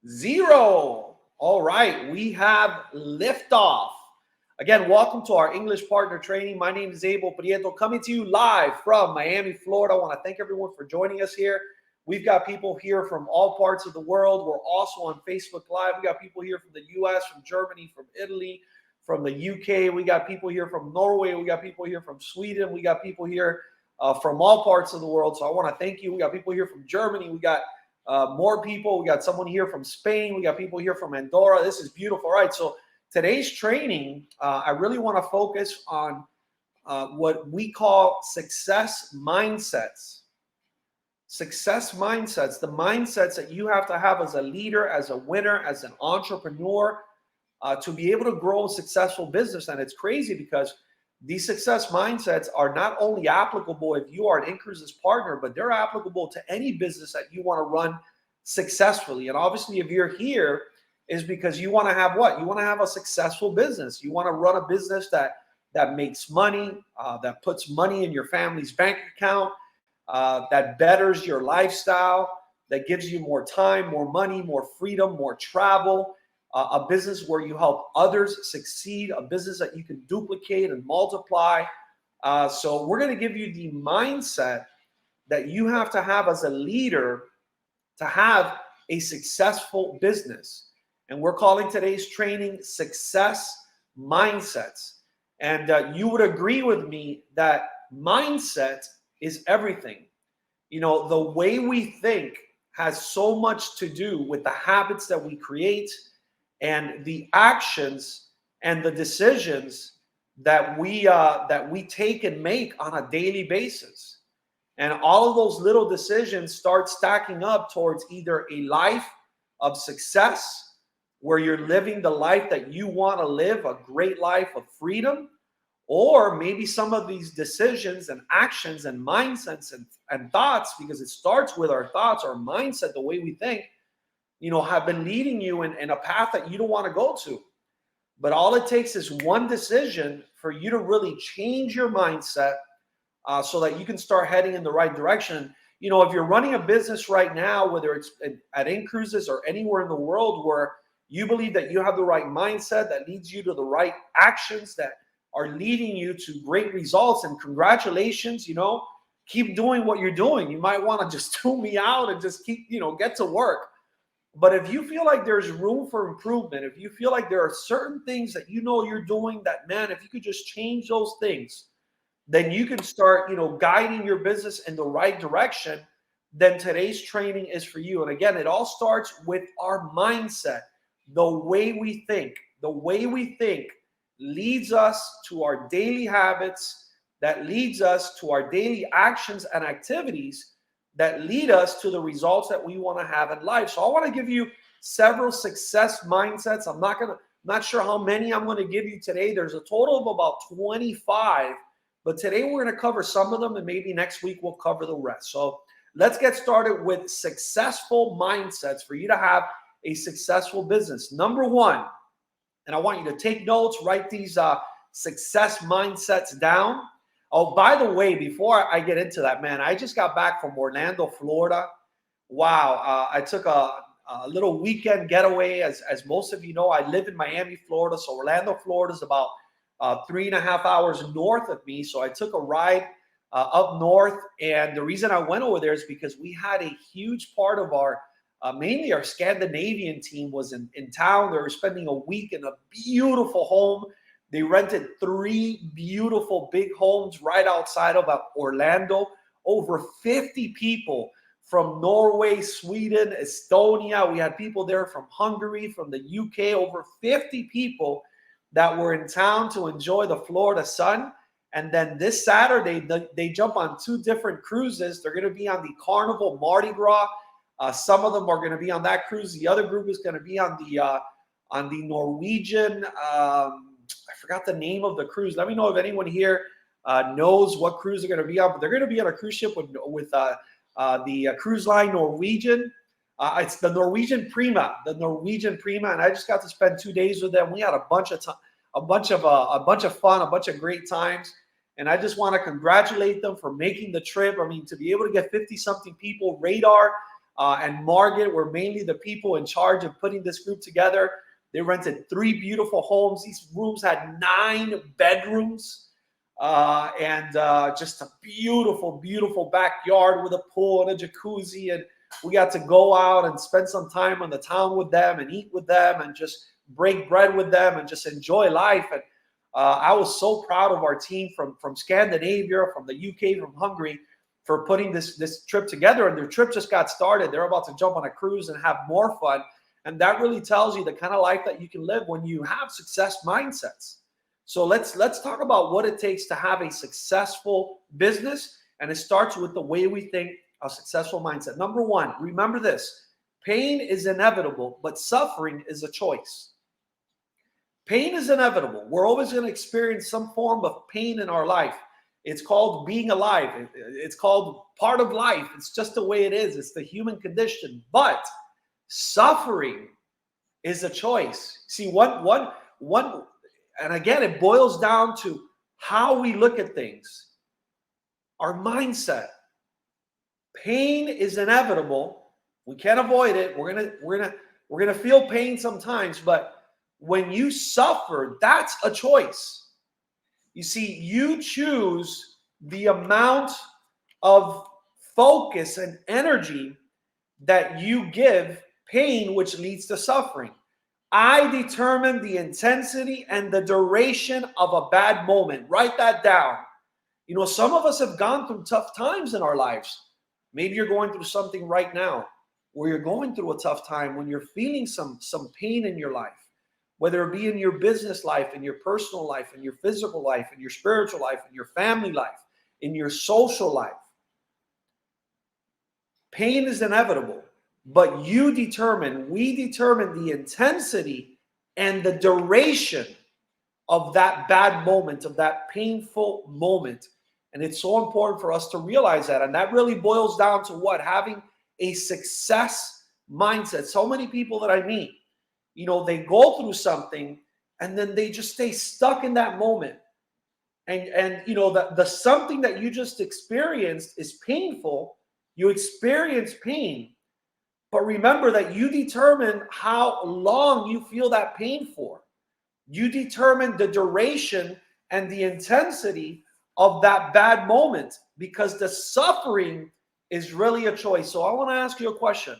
0. All right, we have liftoff. Again, welcome to our English partner training. My name is Abel Prieto, coming to you live from Miami, Florida. I want to thank everyone for joining us here. We've got people here from all parts of the world. We're also on Facebook Live. We got people here from the US, from Germany, from Italy, from the UK. We got people here from Norway. We got people here from Sweden. We got people here from all parts of the world. So I want to thank you. We got people here from Germany. We got more people. We got someone here from Spain. We got people here from Andorra. This is beautiful. All right. So today's training, I really want to focus on what we call success mindsets. Success mindsets, the mindsets that you have to have as a leader, as a winner, as an entrepreneur, to be able to grow a successful business. And it's crazy because these success mindsets are not only applicable if you are an Incruises partner, but they're applicable to any business that you want to run successfully. And obviously, if you're here, is because you want to have what? You want to have a successful business. You want to run a business that makes money, that puts money in your family's bank account, that betters your lifestyle, that gives you more time, more money, more freedom, more travel. A business where you help others succeed, a business that you can duplicate and multiply. So we're going to give you the mindset that you have to have as a leader to have a successful business. And we're calling today's training Success Mindsets. And you would agree with me that mindset is everything. You know, the way we think has so much to do with the habits that we create and the actions and the decisions that we take and make on a daily basis. And all of those little decisions start stacking up towards either a life of success, where you're living the life that you want to live, a great life of freedom, or maybe some of these decisions and actions and mindsets and thoughts, because it starts with our thoughts, our mindset, the way we think, you know, have been leading you in a path that you don't want to go to. But all it takes is one decision for you to really change your mindset so that you can start heading in the right direction. You know, if you're running a business right now, whether it's at Incruises or anywhere in the world, where you believe that you have the right mindset that leads you to the right actions that are leading you to great results, and congratulations, you know, keep doing what you're doing. You might want to just tune me out and just keep, you know, get to work. But if you feel like there's room for improvement, if you feel like there are certain things that you know you're doing that, man, if you could just change those things, then you can start, you know, guiding your business in the right direction, then today's training is for you. And again, it all starts with our mindset, the way we think. The way we think leads us to our daily habits, that leads us to our daily actions and activities that lead us to the results that we want to have in life. So I want to give you several success mindsets. I'm not sure how many I'm going to give you today. There's a total of about 25, but today we're going to cover some of them, and maybe next week we'll cover the rest. So let's get started with successful mindsets for you to have a successful business. Number one, and I want you to take notes, write these success mindsets down. Oh, by the way, before I get into that, man, I just got back from Orlando, Florida. Wow. I took a little weekend getaway. As most of you know, I live in Miami, Florida. So Orlando, Florida is about 3.5 hours north of me. So I took a ride up north. And the reason I went over there is because we had a huge part of our, mainly our Scandinavian team was in town. They were spending a week in a beautiful home. They rented 3 beautiful big homes right outside of Orlando. Over 50 people from Norway, Sweden, Estonia. We had people there from Hungary, from the UK. Over 50 people that were in town to enjoy the Florida sun. And then this Saturday, they jump on 2 different cruises. They're going to be on the Carnival Mardi Gras. Some of them are going to be on that cruise. The other group is going to be on the Norwegian. I forgot the name of the cruise. Let me know if anyone here knows what cruise they're going to be on. But they're going to be on a cruise ship with the cruise line Norwegian. It's the Norwegian Prima, and I just got to spend 2 days with them. We had a bunch of fun, a bunch of great times. And I just want to congratulate them for making the trip. I mean, to be able to get 50-something people, Radar and Margaret were mainly the people in charge of putting this group together. They rented 3 beautiful homes. These rooms had 9 bedrooms and just a beautiful, beautiful backyard with a pool and a jacuzzi. And we got to go out and spend some time on the town with them and eat with them and just break bread with them and just enjoy life. And I was so proud of our team from Scandinavia, from the UK, from Hungary, for putting this trip together. And their trip just got started. They're about to jump on a cruise and have more fun. And that really tells you the kind of life that you can live when you have success mindsets. So let's talk about what it takes to have a successful business. And it starts with the way we think, a successful mindset. Number 1, remember this: pain is inevitable, but suffering is a choice. Pain is inevitable. We're always going to experience some form of pain in our life. It's called being alive. It's called part of life. It's just the way it is. It's the human condition. But suffering is a choice. See, one, and again, it boils down to how we look at things, our mindset. Pain is inevitable. We can't avoid it. We're gonna feel pain sometimes, but when you suffer, that's a choice. You see, you choose the amount of focus and energy that you give pain, which leads to suffering. I determine the intensity and the duration of a bad moment. Write that down. You know, some of us have gone through tough times in our lives. Maybe you're going through something right now where you're going through a tough time, when you're feeling some pain in your life, whether it be in your business life, in your personal life, in your physical life, in your spiritual life, in your family life, in your social life. Pain is inevitable, but we determine the intensity and the duration of that bad moment, of that painful moment. And it's so important for us to realize that. And that really boils down to what? Having a success mindset. So many people that I meet, you know, they go through something and then they just stay stuck in that moment. And you know, the something that you just experienced is painful. You experience pain. But remember that you determine how long you feel that pain for. You determine the duration and the intensity of that bad moment, because the suffering is really a choice. So I want to ask you a question.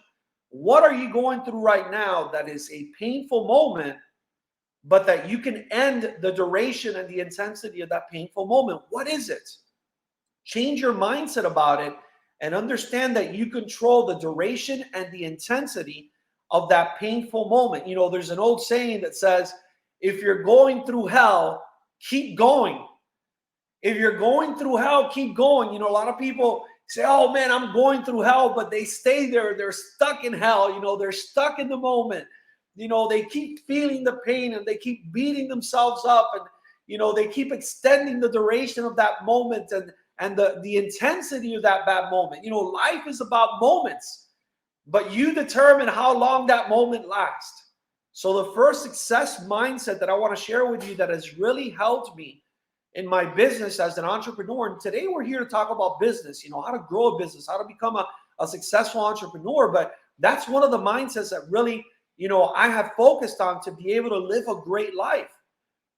What are you going through right now that is a painful moment, but that you can end the duration and the intensity of that painful moment? What is it? Change your mindset about it and understand that you control the duration and the intensity of that painful moment. You know, there's an old saying that says, if you're going through hell, keep going. If you're going through hell, keep going. You know, a lot of people say, oh man, I'm going through hell, but they stay there. They're stuck in hell. You know, they're stuck in the moment. You know, they keep feeling the pain and they keep beating themselves up, and, you know, they keep extending the duration of that moment and the intensity of that bad moment. You know, life is about moments, but you determine how long that moment lasts. So the first success mindset that I want to share with you that has really helped me in my business as an entrepreneur, and today we're here to talk about business, you know, how to grow a business, how to become a successful entrepreneur. But that's one of the mindsets that really, you know, I have focused on to be able to live a great life,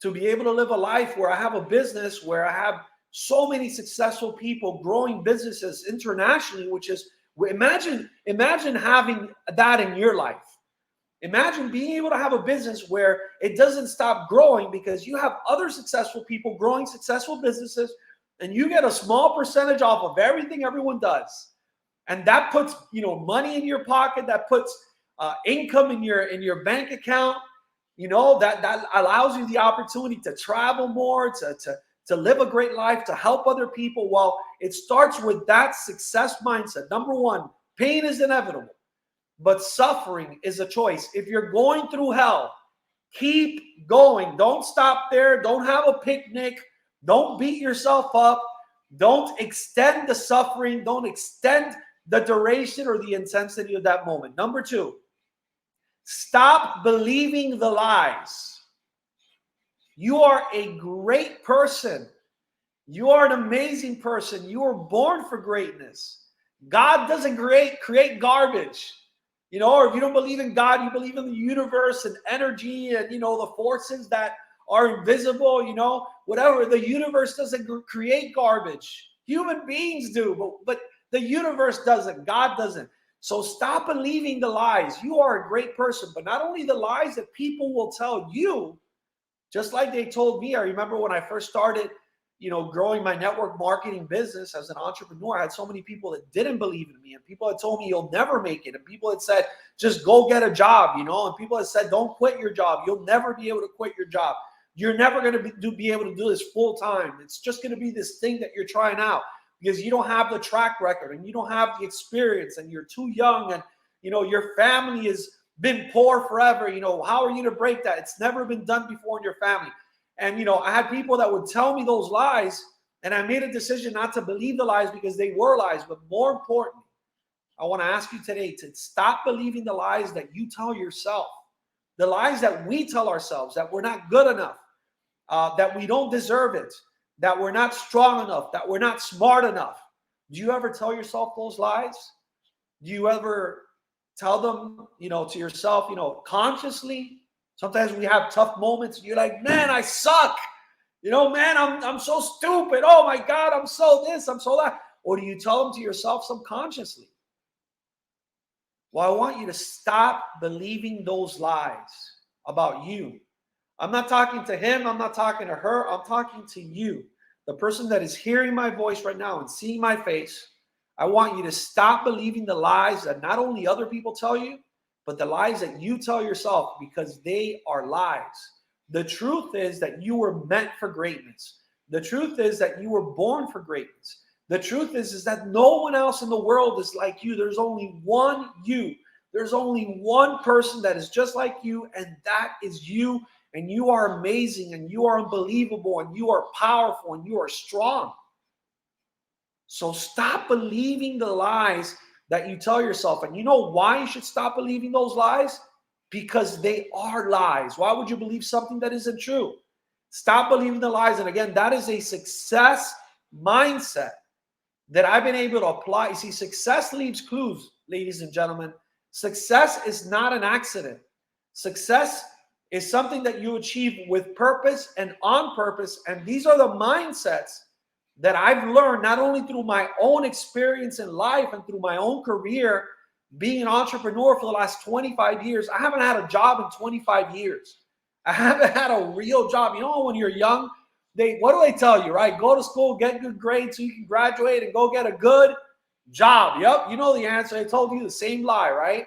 to be able to live a life where I have a business, where I have so many successful people growing businesses internationally, which is, imagine having that in your life. Imagine being able to have a business where it doesn't stop growing because you have other successful people growing successful businesses, and you get a small percentage off of everything everyone does. And that puts, you know, money in your pocket, that puts income in your bank account. You know, that allows you the opportunity to travel more, to live a great life, to help other people. Well, it starts with that success mindset. Number 1, pain is inevitable, but suffering is a choice. If you're going through hell, keep going. Don't stop there. Don't have a picnic. Don't beat yourself up. Don't extend the suffering. Don't extend the duration or the intensity of that moment. Number 2, stop believing the lies. You are a great person. You are an amazing person. You were born for greatness. God doesn't create garbage. Or if you don't believe in God, you believe in the universe and energy and, the forces that are invisible, whatever. The universe doesn't create garbage. Human beings do, but the universe doesn't. God doesn't. So stop believing the lies. You are a great person, but not only the lies that people will tell you, just like they told me. I remember when I first started, growing my network marketing business as an entrepreneur, I had so many people that didn't believe in me, and people had told me you'll never make it, and people had said just go get a job, and people had said don't quit your job. You'll never be able to quit your job. You're never going to be able to do this full time. It's just going to be this thing that you're trying out because you don't have the track record and you don't have the experience and you're too young and your family has been poor forever. How are you to break that? It's never been done before in your family. And, I had people that would tell me those lies, and I made a decision not to believe the lies because they were lies. But more importantly, I want to ask you today to stop believing the lies that you tell yourself, the lies that we tell ourselves, that we're not good enough, that we don't deserve it, that we're not strong enough, that we're not smart enough. Do you ever tell yourself those lies? Do you ever tell them, to yourself, consciously? Sometimes we have tough moments. You're like, man, I suck. Man, I'm so stupid. Oh my God, I'm so this, I'm so that. Or do you tell them to yourself subconsciously? Well, I want you to stop believing those lies about you. I'm not talking to him. I'm not talking to her. I'm talking to you, the person that is hearing my voice right now and seeing my face. I want you to stop believing the lies that not only other people tell you, but the lies that you tell yourself, because they are lies. The truth is that you were meant for greatness. The truth is that you were born for greatness. The truth is that no one else in the world is like you. There's only one you. There's only one person that is just like you, and that is you. And you are amazing, and you are unbelievable, and you are powerful, and you are strong. So stop believing the lies that you tell yourself. And you know why you should stop believing those lies? Because they are lies. Why would you believe something that isn't true? Stop believing the lies. And again, that is a success mindset that I've been able to apply. You see, success leaves clues, ladies and gentlemen. Success is not an accident. Success is something that you achieve with purpose and on purpose. And these are the mindsets that I've learned not only through my own experience in life and through my own career, being an entrepreneur for the last 25 years. I haven't had a job in 25 years. I haven't had a real job. When you're young, what do they tell you, right? Go to school, get good grades so you can graduate and go get a good job. Yep, you know the answer. I told you the same lie, right?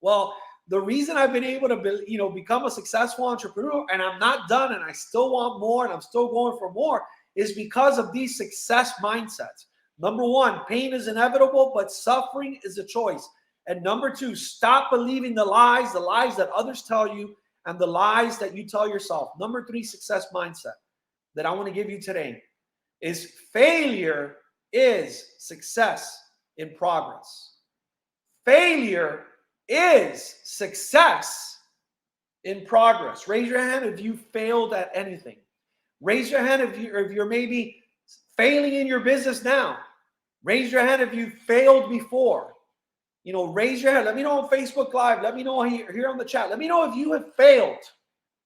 Well, the reason I've been able to become a successful entrepreneur, and I'm not done, and I still want more, and I'm still going for more, is because of these success mindsets. Number one, pain is inevitable, but suffering is a choice. And number two, stop believing the lies that others tell you, and the lies that you tell yourself. Number three, success mindset that I want to give you today is failure is success in progress. Failure is success in progress. Raise your hand if you failed at anything. Raise your hand if you're maybe failing in your business now. Raise your hand if you failed before. Raise your hand. Let me know on Facebook Live. Let me know here on the chat. Let me know if you have failed.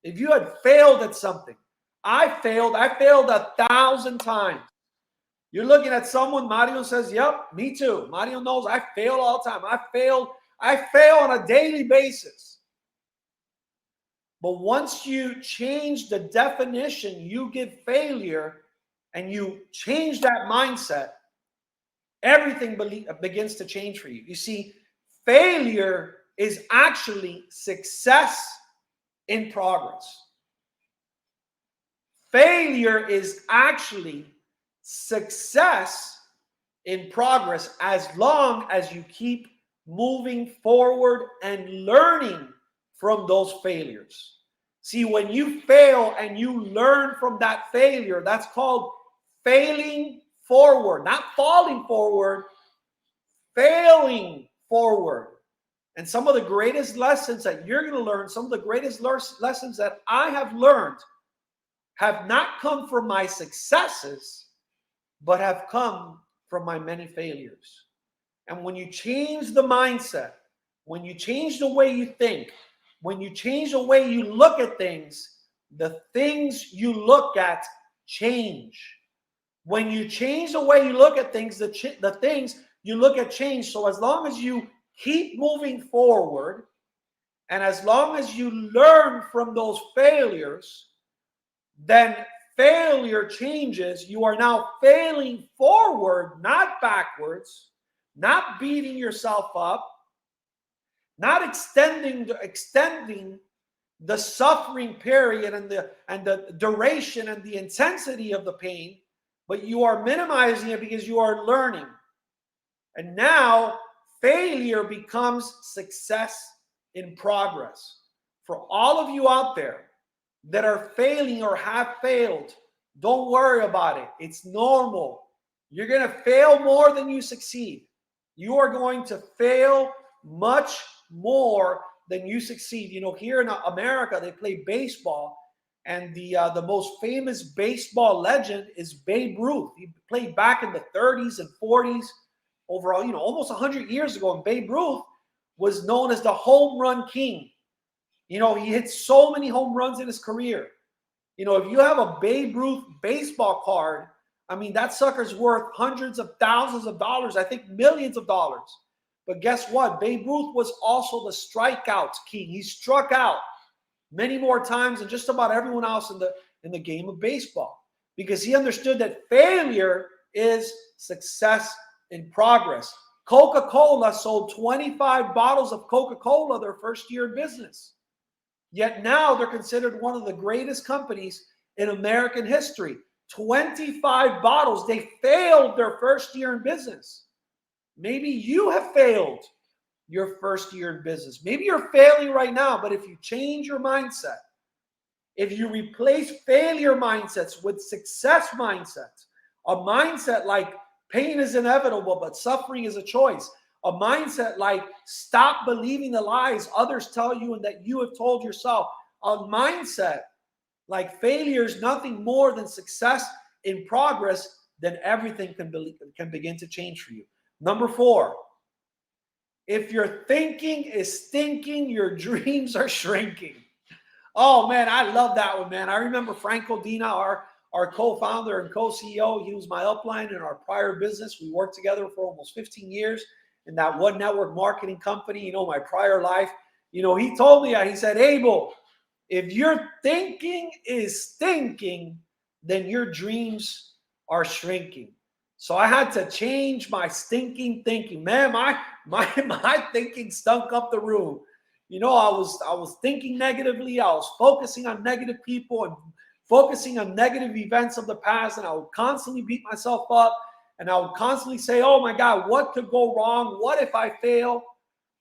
If you had failed at something. I failed 1,000 times. You're looking at someone, Mario says, yep, me too. Mario knows I fail all the time. I fail on a daily basis. But once you change the definition, you give failure, and you change that mindset, everything begins to change for you. You see, failure is actually success in progress. Failure is actually success in progress as long as you keep moving forward and learning from those failures. See, when you fail and you learn from that failure, that's called failing forward, not falling forward, failing forward. And some of the greatest lessons that you're going to learn, some of the greatest lessons that I have learned have not come from my successes, but have come from my many failures. And when you change the mindset, when you change the way you think, when you change the way you look at things, the things you look at change. When you change the way you look at things, the things you look at change. So as long as you keep moving forward, and as long as you learn from those failures, then failure changes. You are now failing forward, not backwards, not beating yourself up, not extending the suffering period and the duration and the intensity of the pain, but you are minimizing it because you are learning. And now failure becomes success in progress. For all of you out there that are failing or have failed, don't worry about it. It's normal. You're going to fail more than you succeed. You are going to fail much more than you succeed. You know, here in America, they play baseball, and the most famous baseball legend is Babe Ruth. He played back in the 30s and 40s, overall, you know, almost 100 years ago. And Babe Ruth was known as the home run king. You know, he hit so many home runs in his career. You know, if you have a Babe Ruth baseball card, I mean, that sucker's worth hundreds of thousands of dollars, I think millions of dollars. But guess what? Babe Ruth was also the strikeouts king. He struck out many more times than just about everyone else in the game of baseball, because he understood that failure is success in progress. Coca-Cola sold 25 bottles of Coca-Cola their first year in business. Yet now they're considered one of the greatest companies in American history. 25 bottles. They failed their first year in business. Maybe you have failed your first year in business. Maybe you're failing right now, but if you change your mindset, if you replace failure mindsets with success mindsets, a mindset like pain is inevitable, but suffering is a choice, a mindset like stop believing the lies others tell you and that you have told yourself, a mindset like failure is nothing more than success in progress, then everything can begin to change for you. Number 4, if your thinking is stinking, your dreams are shrinking. Oh, man, I love that one, man. I remember Franco Dina, our co-founder and co-CEO. He was my upline in our prior business. We worked together for almost 15 years in that one network marketing company, you know, my prior life. You know, he told me, he said, Abel, if your thinking is stinking, then your dreams are shrinking. So I had to change my stinking thinking. Man, my thinking stunk up the room. You know, I was thinking negatively. I was focusing on negative people and focusing on negative events of the past, and I would constantly beat myself up, and I would constantly say, oh my God, what could go wrong? What if I fail?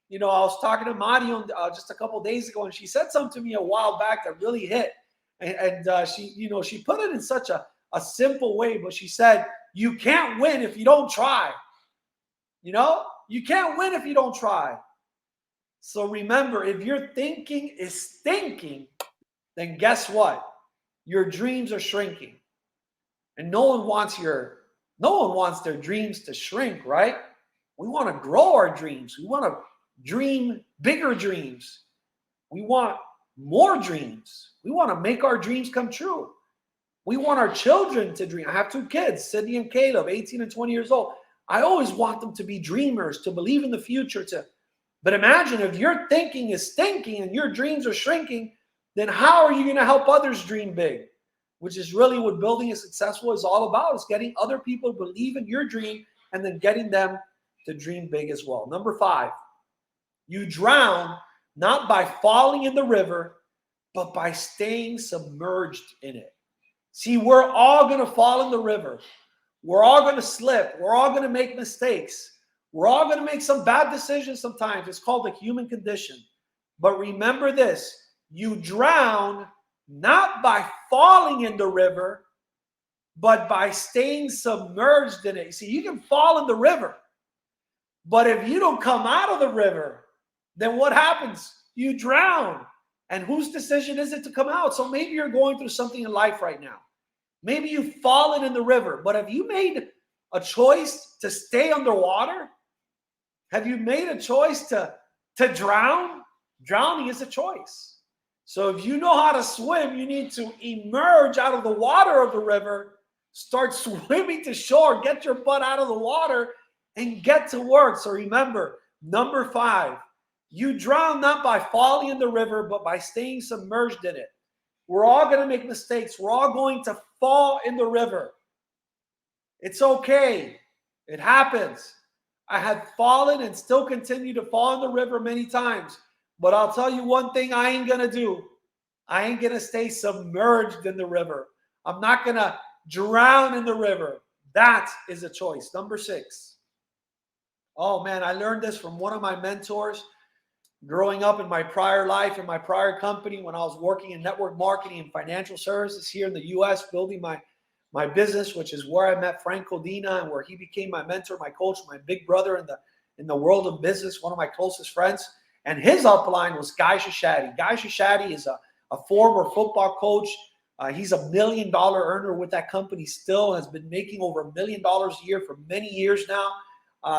You know, I was talking to Marion just a couple of days ago, and she said something to me a while back that really hit. And she, you know, she put it in such a simple way, but she said, you can't win if you don't try. You know, you can't win if you don't try. So remember, if your thinking is stinking, then guess what? Your dreams are shrinking. And no one wants their dreams to shrink, right? We want to grow our dreams. We want to dream bigger dreams. We want more dreams. We want to make our dreams come true. We want our children to dream. I have 2 kids, Sydney and Caleb, 18 and 20 years old. I always want them to be dreamers, to believe in the future. But imagine if your thinking is stinking and your dreams are shrinking, then how are you going to help others dream big? Which is really what building a successful is all about, is getting other people to believe in your dream and then getting them to dream big as well. Number 5, you drown not by falling in the river, but by staying submerged in it. See, we're all going to fall in the river. We're all going to slip. We're all going to make mistakes. We're all going to make some bad decisions sometimes. It's called the human condition. But remember this, you drown not by falling in the river, but by staying submerged in it. See, you can fall in the river, but if you don't come out of the river, then what happens? You drown. And whose decision is it to come out? So maybe you're going through something in life right now. Maybe you've fallen in the river, but have you made a choice to stay underwater? Have you made a choice to drown? Drowning is a choice. So if you know how to swim, you need to emerge out of the water of the river, start swimming to shore, get your butt out of the water, and get to work. So remember, number 5, you drown not by falling in the river, but by staying submerged in it. We're all going to make mistakes. We're all going to fall in the river. It's okay. It happens. I have fallen and still continue to fall in the river many times. But I'll tell you one thing I ain't going to do. I ain't going to stay submerged in the river. I'm not going to drown in the river. That is a choice. Number 6. Oh, man, I learned this from one of my mentors growing up in my prior life, in my prior company, when I was working in network marketing and financial services here in the U.S., building my business, which is where I met Frank Codina and where he became my mentor, my coach, my big brother in the world of business, one of my closest friends. And his upline was Guy Shishadi. Guy Shishadi is a former football coach. He's $1 million earner with that company still, has been making over $1 million a year for many years now.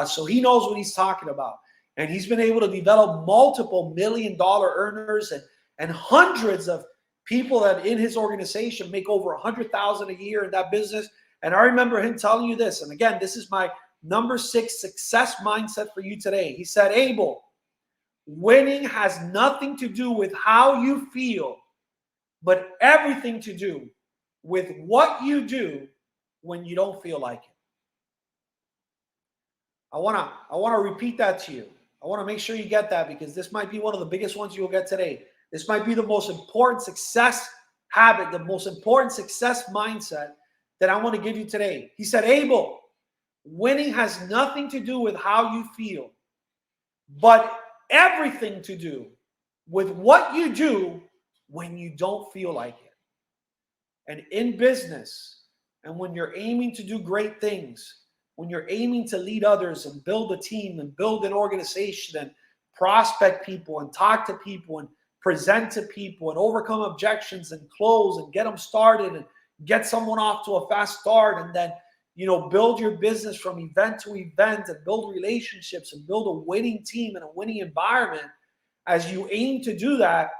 So he knows what he's talking about. And he's been able to develop multiple $1 million earners and hundreds of people that in his organization make over $100,000 a year in that business. And I remember him telling you this. And again, this is my number 6 success mindset for you today. He said, Abel, winning has nothing to do with how you feel, but everything to do with what you do when you don't feel like it. I want to repeat that to you. I want to make sure you get that, because this might be one of the biggest ones you'll get today. This might be the most important success habit, the most important success mindset that I want to give you today. He said, Abel, winning has nothing to do with how you feel, but everything to do with what you do when you don't feel like it. And in business, and when you're aiming to do great things, when you're aiming to lead others and build a team and build an organization and prospect people and talk to people and present to people and overcome objections and close and get them started and get someone off to a fast start, and then, build your business from event to event and build relationships and build a winning team and a winning environment. As you aim to do that,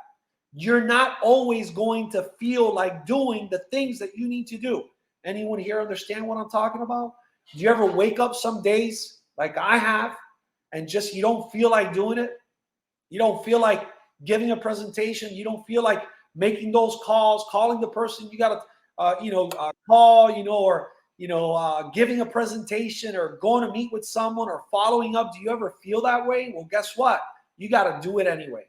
you're not always going to feel like doing the things that you need to do. Anyone here understand what I'm talking about? Do you ever wake up some days like I have and just you don't feel like doing it? You don't feel like giving a presentation. You don't feel like making those calls, calling the person you got to call, or giving a presentation or going to meet with someone or following up. Do you ever feel that way? Well, guess what? You got to do it anyway.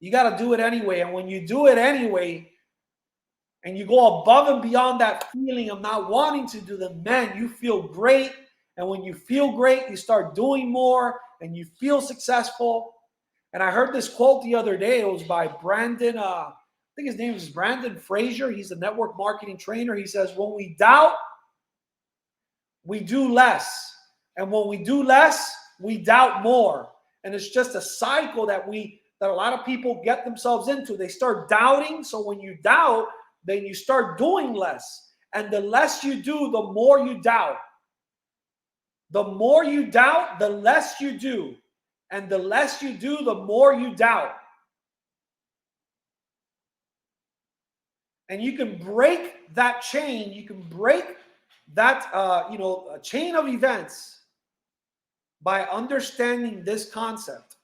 You got to do it anyway. And when you do it anyway, and you go above and beyond that feeling of not wanting to do them, man, you feel great. And when you feel great, you start doing more and you feel successful. And I heard this quote the other day. It was by Brandon, I think his name is Brandon Frazier. He's a network marketing trainer. He says, when we doubt, we do less. And when we do less, we doubt more. And it's just a cycle that a lot of people get themselves into. They start doubting. So when you doubt, then you start doing less. And the less you do, the more you doubt. The more you doubt, the less you do. And the less you do, the more you doubt. And you can break that chain. You can break that a chain of events by understanding this concept,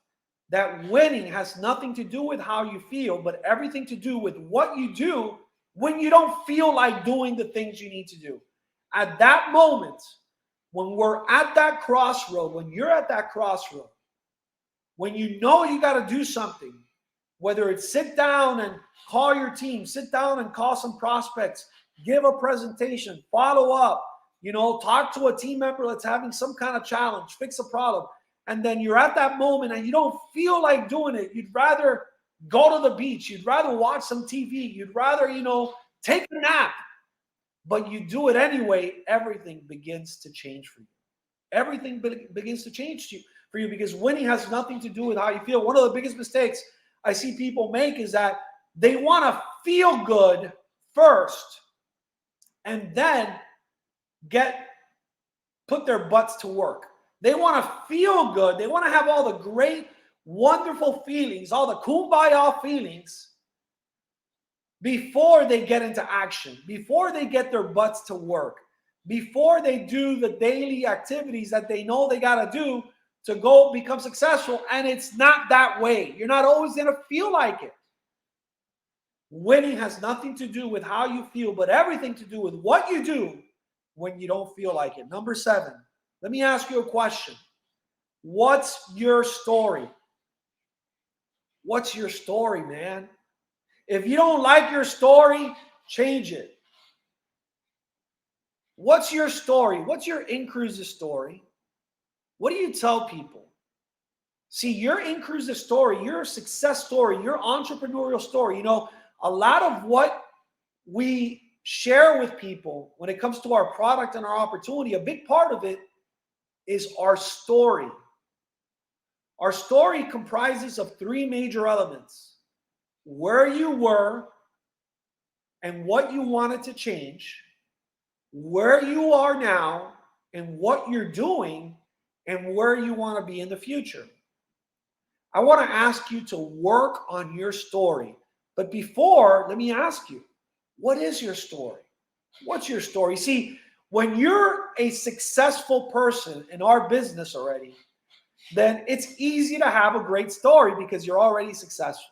that winning has nothing to do with how you feel, but everything to do with what you do when you don't feel like doing the things you need to do. At that moment, when we're at that crossroad, when you're at that crossroad, when you know you got to do something, whether it's sit down and call your team, sit down and call some prospects, give a presentation, follow up, talk to a team member that's having some kind of challenge, fix a problem. And then you're at that moment and you don't feel like doing it. You'd rather go to the beach. You'd rather watch some TV. You'd rather, take a nap. But you do it anyway. Everything begins to change for you. Everything begins to change for you, because winning has nothing to do with how you feel. One of the biggest mistakes I see people make is that they want to feel good first and then put their butts to work. They want to feel good. They want to have all the great, wonderful feelings, all the kumbaya feelings before they get into action, before they get their butts to work, before they do the daily activities that they know they got to do to go become successful. And it's not that way. You're not always going to feel like it. Winning has nothing to do with how you feel, but everything to do with what you do when you don't feel like it. Number 7, let me ask you a question. What's your story? What's your story, man? If you don't like your story, change it. What's your story? What's your in-cruises story? What do you tell people? See, your in-cruises story, your success story, your entrepreneurial story, you know, a lot of what we share with people when it comes to our product and our opportunity, a big part of it is our story. Our story comprises of 3 major elements: where you were and what you wanted to change, where you are now and what you're doing, and where you want to be in the future. I want to ask you to work on your story. But before, let me ask you, what is your story? What's your story? See, when you're a successful person in our business already, then it's easy to have a great story because you're already successful.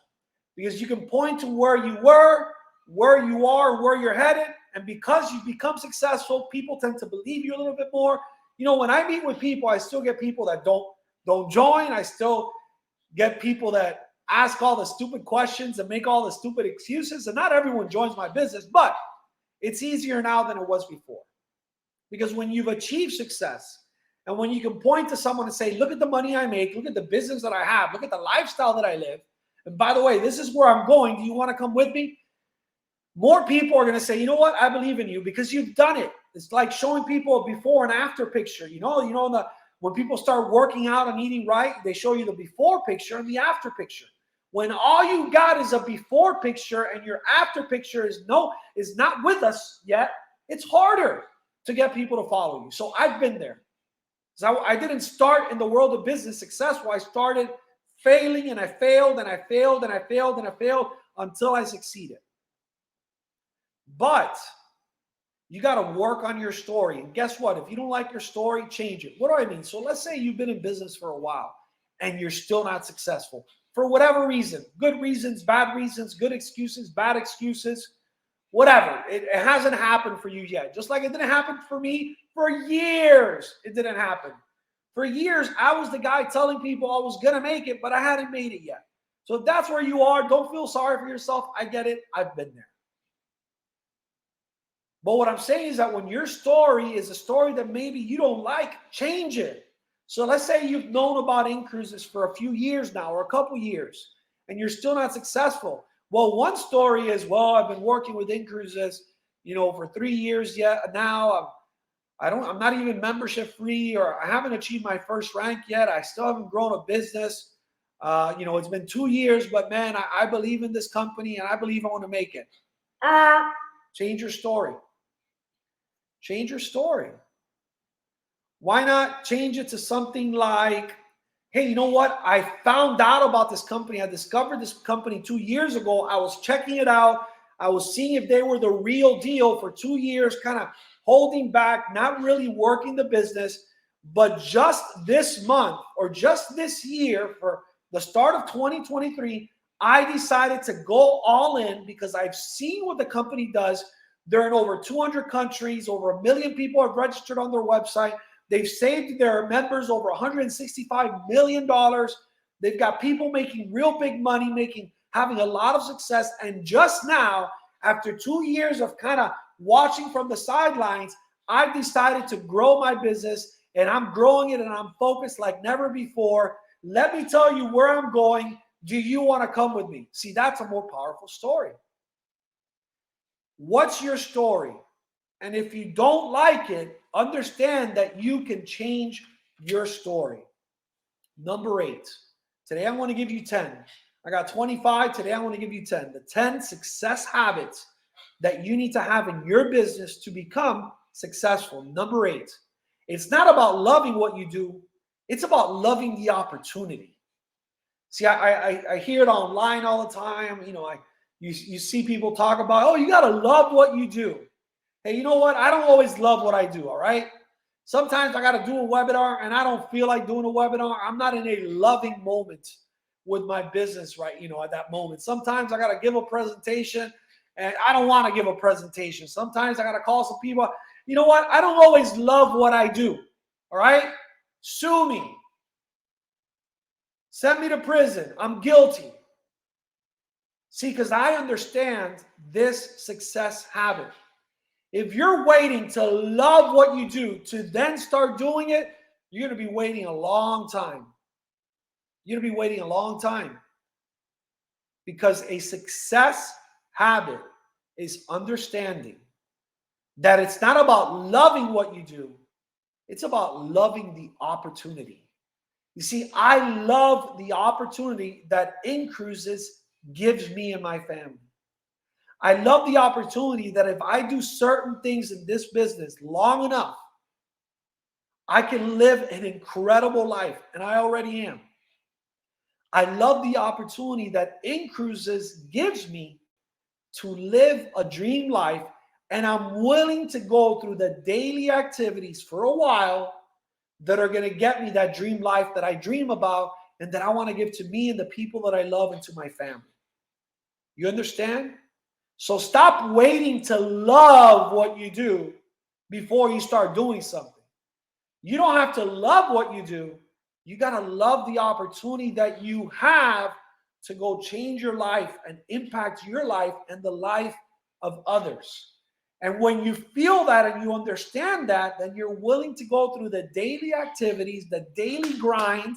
Because you can point to where you were, where you are, where you're headed. And because you've become successful, people tend to believe you a little bit more. You know, when I meet with people, I still get people that don't join. I still get people that ask all the stupid questions and make all the stupid excuses. And not everyone joins my business, but it's easier now than it was before. Because when you've achieved success and when you can point to someone and say, look at the money I make, look at the business that I have, look at the lifestyle that I live. And by the way, this is where I'm going. Do you want to come with me? More people are going to say, you know what? I believe in you because you've done it. It's like showing people a before and after picture. You know, when people start working out and eating right, they show you the before picture and the after picture. When all you got is a before picture and your after picture is not with us yet, it's harder to get people to follow you. So I've been there. So I didn't start in the world of business successful. I started failing and I failed and I failed and I failed and I failed until I succeeded. But you got to work on your story. And guess what? If you don't like your story, change it. What do I mean? So let's say you've been in business for a while and you're still not successful for whatever reason, good reasons, bad reasons, good excuses, bad excuses, whatever. It hasn't happened for you yet. Just like it didn't happen for me for years. It didn't happen. For years, I was the guy telling people I was going to make it, but I hadn't made it yet. So if that's where you are, don't feel sorry for yourself. I get it. I've been there. But what I'm saying is that when your story is a story that maybe you don't like, change it. So let's say you've known about in-cruises for a few years now or a couple years, and you're still not successful. Well, one story is, well, I've been working with in-cruises, for 3 years yet. Now I'm not even membership free, or I haven't achieved my first rank yet. I still haven't grown a business. It's been 2 years, but man, I believe in this company and I believe I want to make it. Change your story. Change your story. Why not change it to something like, hey, you know what? I found out about this company. I discovered this company 2 years ago. I was checking it out. I was seeing if they were the real deal for 2 years, kind of holding back, not really working the business. But just this month or just this year, for the start of 2023, I decided to go all in because I've seen what the company does. They're in over 200 countries. Over 1 million people have registered on their website. They've saved their members over $165 million. They've got people making real big money, having a lot of success. And just now, after 2 years of kind of watching from the sidelines, I've decided to grow my business, and I'm growing it, and I'm focused like never before. Let me tell you where I'm going. Do you want to come with me? See, that's a more powerful story. What's your story? And if you don't like it, understand that you can change your story. Number 8. Today I'm going to give you 10. I got 25. Today I want to give you 10. The 10 success habits that you need to have in your business to become successful. Number 8. It's not about loving what you do. It's about loving the opportunity. See, I hear it online all the time. You see people talk about, oh, you got to love what you do. Hey, you know what? I don't always love what I do, all right? Sometimes I got to do a webinar and I don't feel like doing a webinar. I'm not in a loving moment with my business right, at that moment. Sometimes I got to give a presentation and I don't want to give a presentation. Sometimes I got to call some people. You know what? I don't always love what I do, all right? Sue me. Send me to prison. I'm guilty. See, because I understand this success habit. If you're waiting to love what you do to then start doing it, you're going to be waiting a long time. You're going to be waiting a long time. Because a success habit is understanding that it's not about loving what you do. It's about loving the opportunity. You see, I love the opportunity that Incruises gives me and my family. I love the opportunity that if I do certain things in this business long enough, I can live an incredible life, and I already am. I love the opportunity that Incruises gives me to live a dream life, and I'm willing to go through the daily activities for a while that are going to get me that dream life that I dream about and that I want to give to me and the people that I love and to my family. You understand? So stop waiting to love what you do before you start doing something. You don't have to love what you do. You got to love the opportunity that you have to go change your life and impact your life and the life of others. And when you feel that and you understand that, then you're willing to go through the daily activities, the daily grind.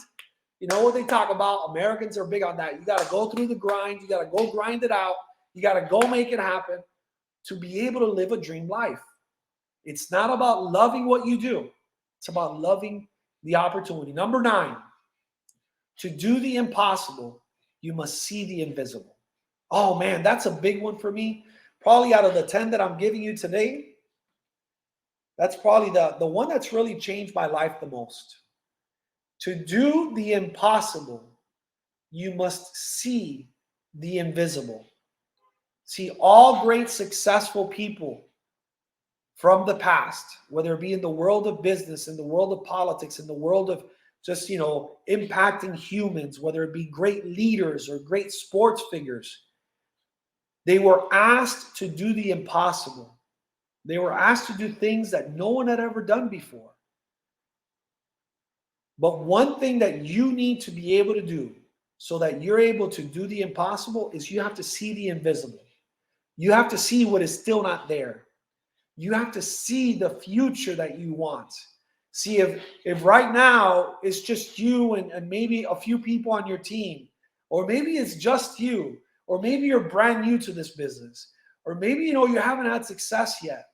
You know what they talk about? Americans are big on that. You got to go through the grind. You got to go grind it out. You got to go make it happen to be able to live a dream life. It's not about loving what you do. It's about loving the opportunity. Number 9, to do the impossible, you must see the invisible. Oh man, that's a big one for me. Probably out of the 10 that I'm giving you today, that's probably the one that's really changed my life the most. To do the impossible, you must see the invisible. See, all great successful people from the past, whether it be in the world of business, in the world of politics, in the world of just, impacting humans, whether it be great leaders or great sports figures, they were asked to do the impossible. They were asked to do things that no one had ever done before. But one thing that you need to be able to do so that you're able to do the impossible is you have to see the invisible. You have to see what is still not there. You have to see the future that you want. See, if right now it's just you and maybe a few people on your team, or maybe it's just you, or maybe you're brand new to this business, or maybe you haven't had success yet.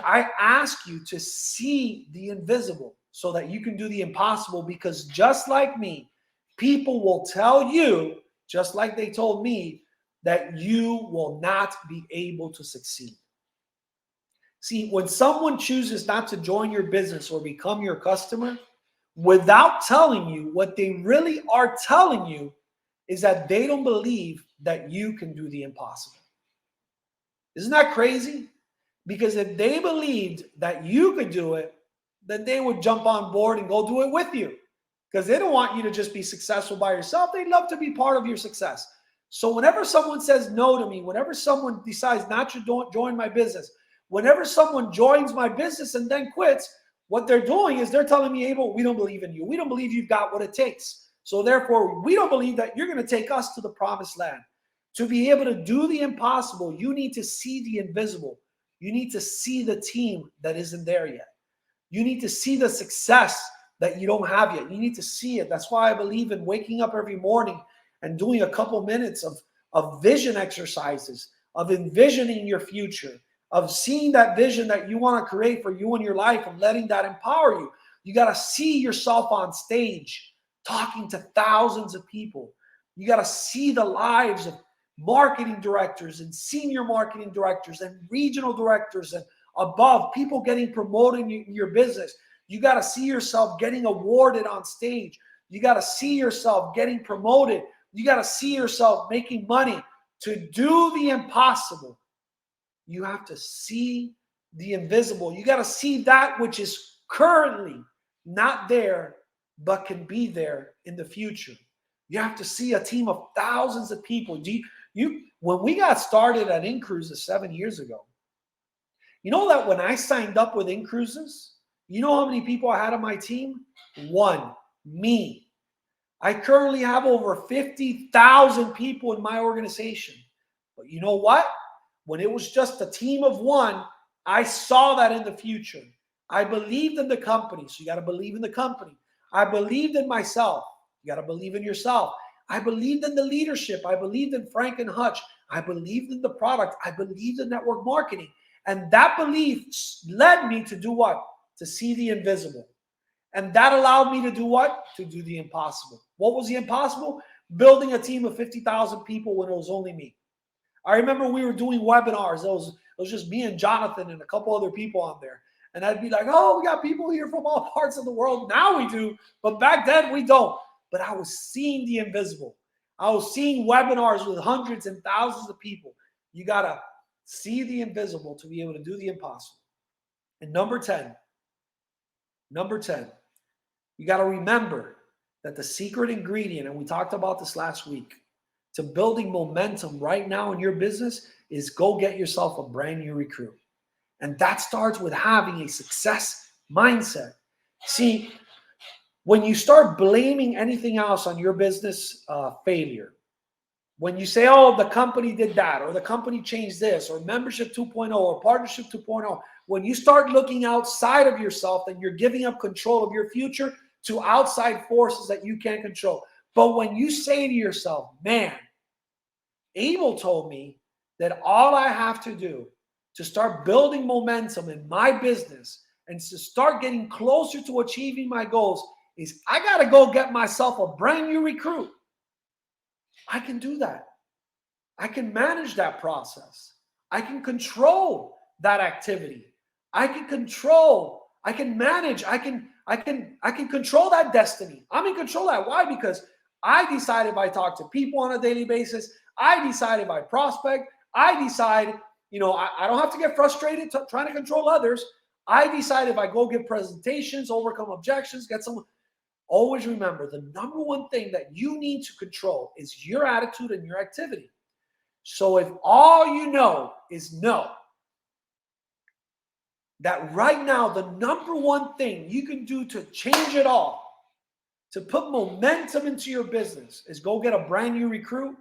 I ask you to see the invisible so that you can do the impossible, because just like me, people will tell you, just like they told me, that you will not be able to succeed. See, when someone chooses not to join your business or become your customer, without telling you, what they really are telling you is that they don't believe that you can do the impossible. Isn't that crazy? Because if they believed that you could do it, then they would jump on board and go do it with you. Because they don't want you to just be successful by yourself. They'd love to be part of your success. So whenever someone says no to me, whenever someone decides not to join my business, whenever someone joins my business and then quits, what they're doing is they're telling me, Abel, we don't believe in you. We don't believe you've got what it takes. So therefore, we don't believe that you're going to take us to the promised land. To be able to do the impossible, you need to see the invisible. You need to see the team that isn't there yet. You need to see the success that you don't have yet. You need to see it. That's why I believe in waking up every morning and doing a couple minutes of vision exercises, of envisioning your future, of seeing that vision that you want to create for you and your life and letting that empower you. You got to see yourself on stage talking to thousands of people. You got to see the lives of marketing directors and senior marketing directors and regional directors and above, people getting promoted in your business. You got to see yourself getting awarded on stage. You got to see yourself getting promoted. You got to see yourself making money. To do the impossible, you have to see the invisible. You got to see that which is currently not there, but can be there in the future. You have to see a team of thousands of people. When we got started at InCruises 7 years ago, you know that when I signed up with InCruises, you know how many people I had on my team? One, me. I currently have over 50,000 people in my organization. But you know what? When it was just a team of one, I saw that in the future. I believed in the company. So you got to believe in the company. I believed in myself. You got to believe in yourself. I believed in the leadership. I believed in Frank and Hutch. I believed in the product. I believed in network marketing. And that belief led me to do what? To see the invisible. And that allowed me to do what? To do the impossible. What was the impossible? Building a team of 50,000 people when it was only me. I remember we were doing webinars. It was just me and Jonathan and a couple other people on there. And I'd be like, oh, we got people here from all parts of the world. Now we do. But back then we don't. But I was seeing the invisible. I was seeing webinars with hundreds and thousands of people. You got to see the invisible to be able to do the impossible. And number 10, you got to remember that the secret ingredient, and we talked about this last week, to building momentum right now in your business is go get yourself a brand new recruit. And that starts with having a success mindset. See, when you start blaming anything else on your business failure, when you say, oh, the company did that, or the company changed this, or membership 2.0, or partnership 2.0, when you start looking outside of yourself, then you're giving up control of your future to outside forces that you can't control. But when you say to yourself, man, Abel told me that all I have to do to start building momentum in my business and to start getting closer to achieving my goals is I got to go get myself a brand new recruit. I can do that. I can manage that process. I can control that activity. I can manage, I can control that destiny. I'm in control of that. Why? Because I decide if I talk to people on a daily basis. I decide if I prospect. I decide, I don't have to get frustrated trying to control others. I decide if I go give presentations, overcome objections, get someone. Always remember, the number one thing that you need to control is your attitude and your activity. So if all you know is no, that right now, the number one thing you can do to change it all, to put momentum into your business is go get a brand new recruit,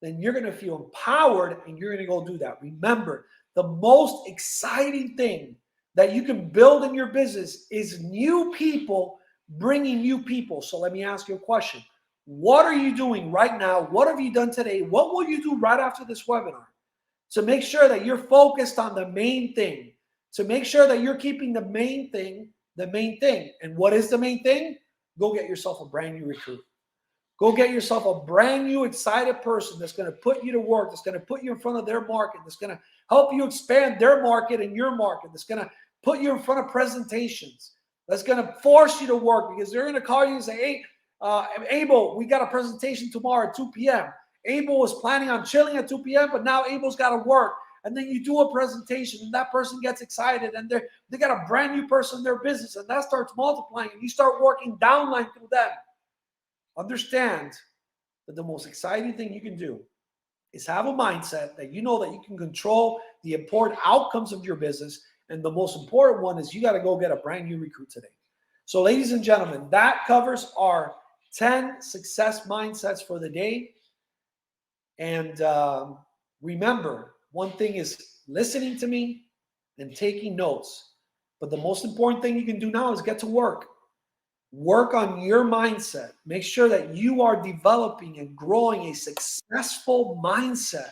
then you're going to feel empowered and you're going to go do that. Remember, the most exciting thing that you can build in your business is new people bringing new people. So let me ask you a question. What are you doing right now? What have you done today? What will you do right after this webinar to make sure that you're focused on the main thing, to make sure that you're keeping the main thing, the main thing? And what is the main thing? Go get yourself a brand new recruit. Go get yourself a brand new excited person that's going to put you to work, that's going to put you in front of their market, that's going to help you expand their market and your market, that's going to put you in front of presentations, that's going to force you to work because they're going to call you and say, hey, Abel, we got a presentation tomorrow at 2 p.m. Abel was planning on chilling at 2 p.m., but now Abel's got to work. And then you do a presentation and that person gets excited and they got a brand new person in their business and that starts multiplying and you start working downline through them. Understand that the most exciting thing you can do is have a mindset that you know that you can control the important outcomes of your business. And the most important one is you got to go get a brand new recruit today. So ladies and gentlemen, that covers our 10 success mindsets for the day. And remember, one thing is listening to me and taking notes. But the most important thing you can do now is get to work. Work on your mindset. Make sure that you are developing and growing a successful mindset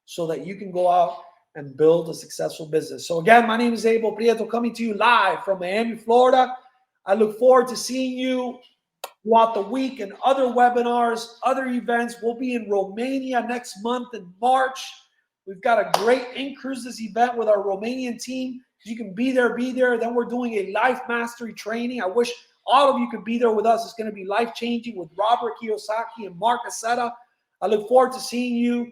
so that you can go out and build a successful business. So again, my name is Abel Prieto coming to you live from Miami, Florida. I look forward to seeing you throughout the week and other webinars, other events. We'll be in Romania next month in March. We've got a great InCruises event with our Romanian team You can be there, be there. Then we're doing a life mastery training. I wish all of you could be there with us. It's going to be life-changing with Robert Kiyosaki and Mark Aceta. I look forward to seeing you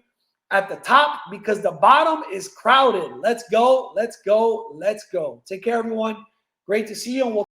at the top because the bottom is crowded. Let's go, let's go, let's go. Take care, everyone. Great to see you, and we'll